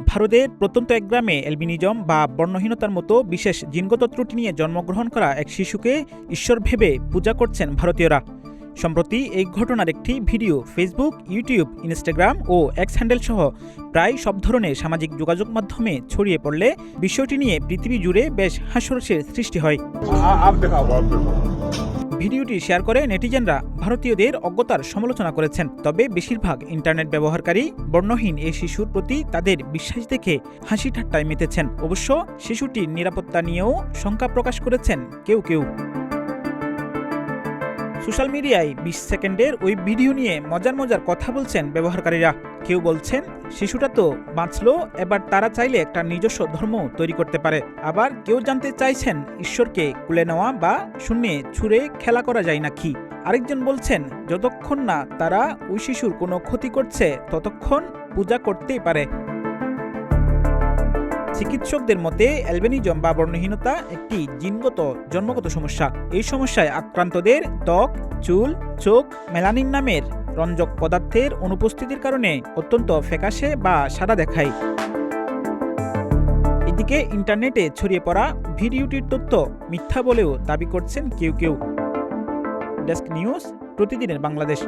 ভারতের প্রত্যন্ত এক গ্রামে অ্যালবিনিজম বা বর্ণহীনতার মতো বিশেষ জিনগত ত্রুটি নিয়ে জন্মগ্রহণ করা এক শিশুকে ঈশ্বর ভেবে পূজা করছেন ভারতীয়রা। সম্প্রতি এই ঘটনার একটি ভিডিও ফেসবুক, ইউটিউব, ইনস্টাগ্রাম ও এক্স হ্যান্ডেল সহ প্রায় সব ধরনের সামাজিক যোগাযোগ মাধ্যমে ছড়িয়ে পড়লে বিষয়টি নিয়ে পৃথিবী জুড়ে বেশ হাস্যরসের সৃষ্টি হয়। ভিডিওটি শেয়ার করে নেটিজেনরা ভারতীয়দের অজ্ঞতার সমালোচনা করেছেন। তবে বেশিরভাগ ইন্টারনেট ব্যবহারকারী বর্ণহীন এই শিশুর প্রতি তাদের বিশ্বাস দেখে হাসি ঠাট্টায় মেতেছেন। অবশ্য শিশুটির নিরাপত্তা নিয়েও শঙ্কা প্রকাশ করেছেন কেউ কেউ। সোশ্যাল মিডিয়ায় ২০ সেকেন্ডের ওই ভিডিও নিয়ে মজার মজার কথা বলছেন ব্যবহারকারীরা। কেউ বলছেন শিশুটা তো বাঁচলো, এবার তারা চাইলে একটা নিজস্ব ধর্ম তৈরি করতে পারে। আবার কেউ জানতে চাইছেন ঈশ্বরকে কুলে নেওয়া বা শূন্যে ছুঁড়ে খেলা করা যায় নাকি। আরেকজন বলছেন যতক্ষণ না তারা ওই শিশুর কোনো ক্ষতি করছে ততক্ষণ পূজা করতেই পারে। চিকিৎসকদের মতে অ্যালবিনিজম বা বর্ণহীনতা একটি জিনগত জন্মগত সমস্যা। এই সমস্যায় আক্রান্তদের ত্বক, চুল, চোখ মেলানিন নামের রঞ্জক পদার্থের অনুপস্থিতির কারণে অত্যন্ত ফ্যাকাশে বা সাদা দেখায়। এদিকে ইন্টারনেটে ছড়িয়ে পড়া ভিডিওটির তথ্য মিথ্যা বলেও দাবি করছেন কেউ কেউ। ডেস্ক নিউজ, প্রতিদিনের বাংলাদেশ।